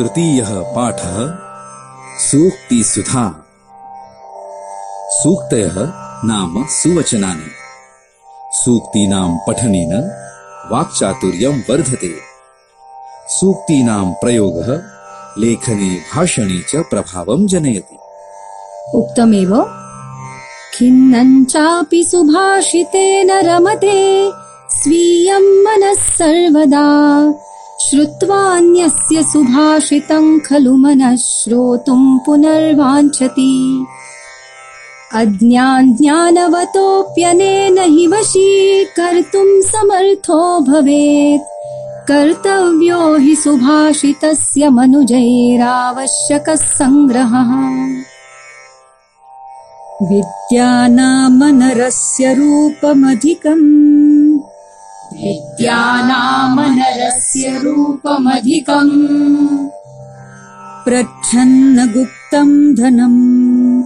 तृतीयः पाठः सूक्तिसुधा। सूक्तयः नाम सुवचनानि। सूक्तीनां पठनेन वाक्चातुर्यं वर्धते। सूक्तीनां प्रयोगः लेखने भाषणे च प्रभावं जनयति। उक्तमेव खिन्नं चापि सुभाषितेन रमते स्वीयं मनः सर्वदा। श्रुत्वान्यस्य सुभाषितं खलु मनः श्रोतुं पुनर्वाञ्छति। अज्ञानवतोऽप्यनेन हि वशीकर्तुं समर्थो भवेत्। कर्तव्यो हि सुभाषितस्य मनुजैरावश्यकः सङ्ग्रहः। विद्यानामनरस्य रूपमधिकम्। विद्यानामनरस्य रूपमधिकम्। प्रच्छन्नगुप्तं धनम्।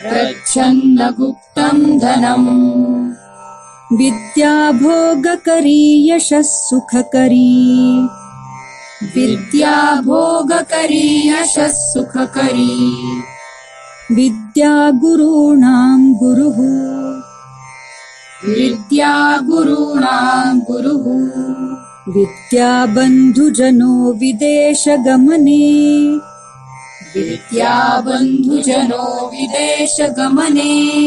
प्रच्छन्नगुप्तं धनम्। विद्या भोगकरी यशः सुखकरी। विद्या भोगकरी यशः सुखकरी। विद्या गुरूणां गुरुः। विद्या गुरूणां गुरुः। विद्या बन्धुजनो विदेशगमने। विद्या बन्धुजनो विदेशगमने।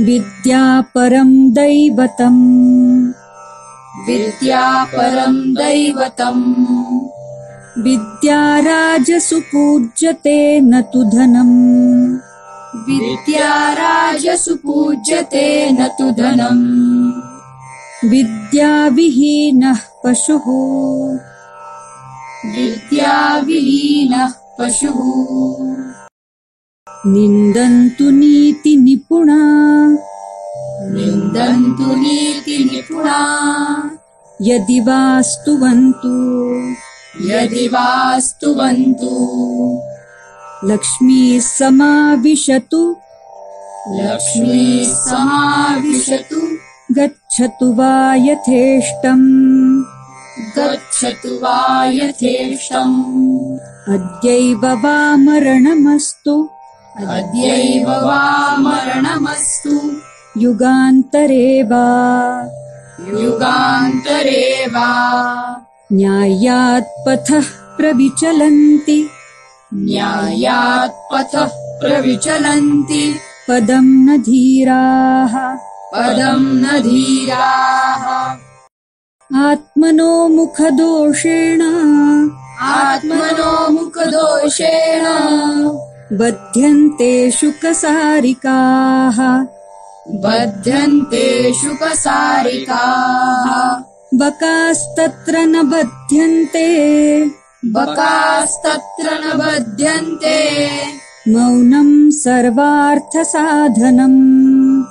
विद्या परं दैवतम्। विद्या परं दैवतम्। विद्या राजसु पूज्यते न तु धनम्। विद्या राजसु पूज्यते न तु धनम्। विद्या विहीनः पशुः। विद्या विहीनः पशुः। निन्दन्तु नीतिनिपुणा। निन्दन्तु नीतिनिपुणा। यदि वा स्तुवन्तु। यदि वा स्तुवन्तु। लक्ष्मीः समाविशतु। लक्ष्मीः समाविशतु। गच्छतु वा यथेष्टम्। गच्छतु वा यथेष्टम्। अद्यैव वा मरणमस्तु। अद्यैव वा मरणमस्तु। युगान्तरे वा। युगान्तरे वा। न्यायात् पथः प्रविचलन्ति। न्यायात् पथः प्रविचलन्ति। पदं न धीराः। पदं न धीराः। आत्मनो मुखदोषेण। आत्मनो मुखदोषेण। बध्यन्ते शुकसारिकाः। बध्यन्ते शुकसारिकाः। बकास्तत्र न बध्यन्ते। बकास्तत्र न बध्यन्ते। मौनं सर्वार्थसाधनम्।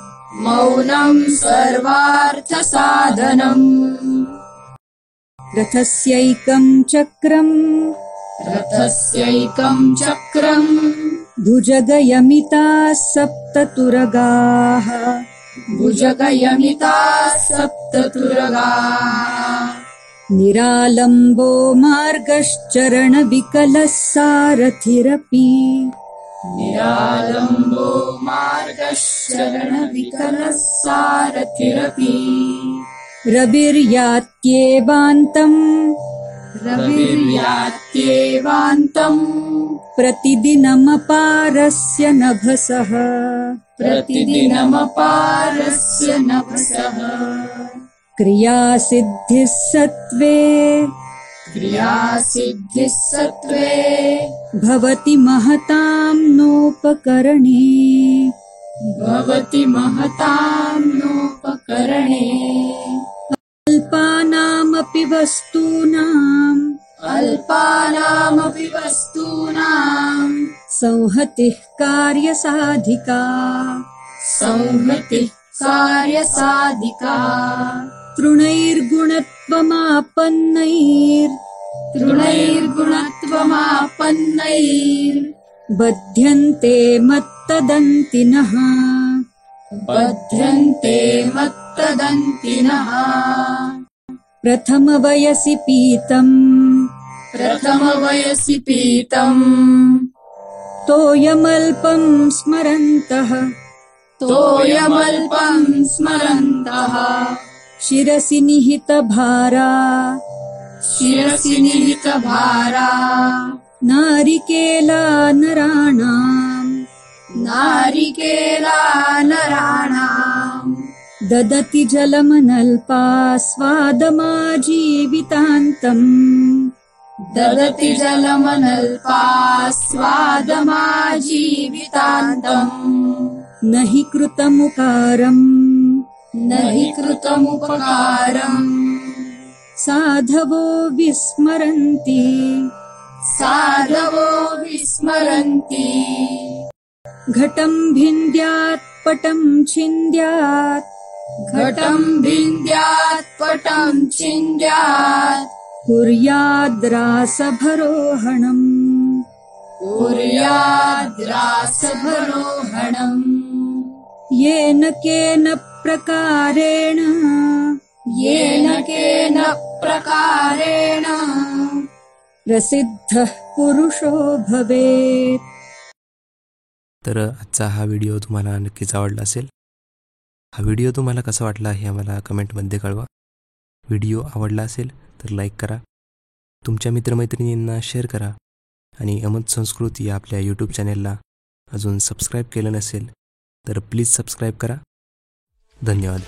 मौनं सर्वार्थसाधनम्। रथस्यैकं चक्रम्। रथस्यैकं चक्रम्। भुजगयमिताः सप्ततुरगाः। भुजगयमिताः सप्ततुरगाः। निरालम्बो मार्गश्चरणविकलः सारथिरपि। निरालम्बो मार्गश्चरणविकलः सारथिरपि। रविर्यात्येवान्तम्। रविर्यात्येवान्तम्। प्रतिदिनमपारस्य नभसः। प्रतिदिनमपारस्य नभसः। क्रियासिद्धिः सत्त्वे। क्रियासिद्धिः सत्त्वे। भवति महतां नोपकरणे। भवति महतां नोपकरणे। अल्पानामपि वस्तूनाम्। अल्पानामपि वस्तूनां। संहतिः कार्यसाधिका। संहतिः कार्यसाधिका। तृणैर्गुणत्वमापन्नैर्। तृणैर्गुणत्वमापन्नैर्। बध्यन्ते मत्तदन्तिनः। बध्यन्ते मत्तदन्तिनः। प्रथमवयसि पीतम्। प्रथमवयसि पीतम् तोयमल्पं स्मरन्तः तोयमल्पम् स्मरन्तः शिरसि निहितभारा शिरसि निहितभारा नारिकेलानराणाम् नारिकेलानराणाम् ददति जलमनल्पास्वादमाजीवितान्तम् ददति जलमनल्पास्वादमाजीवितान्तम् न हि कृतमुकारम् न हि कृतमुपकारम् साधवो विस्मरन्ति साधवो विस्मरन्ति घटं भिन्द्यात् पटं छिन्द्यात् घटम् भिन्द्यात् पटम् छिन्द्यात् कुर्याद्रासभरोहणम् कुर्याद्रासभरोहणम् येन केन प्रकारेण येन केन प्रकारेण प्रसिद्धः पुरुषो भवेत्. तर आजचा हा व्हिडिओ तुम्हाला नक्कीच आवडला असेल. हा व्हिडिओ तुम्हाला कसा वाटला हे आम्हाला कमेंटमध्ये कळवा. व्हिडिओ आवडला असेल तर लाईक करा, तुमच्या मित्रमैत्रिणींना शेअर करा आणि अमत संस्कृती या आपल्या यूट्यूब चॅनेलला अजून सबस्क्राईब केलं नसेल तर प्लीज सबस्क्राईब करा. धन्यवाद.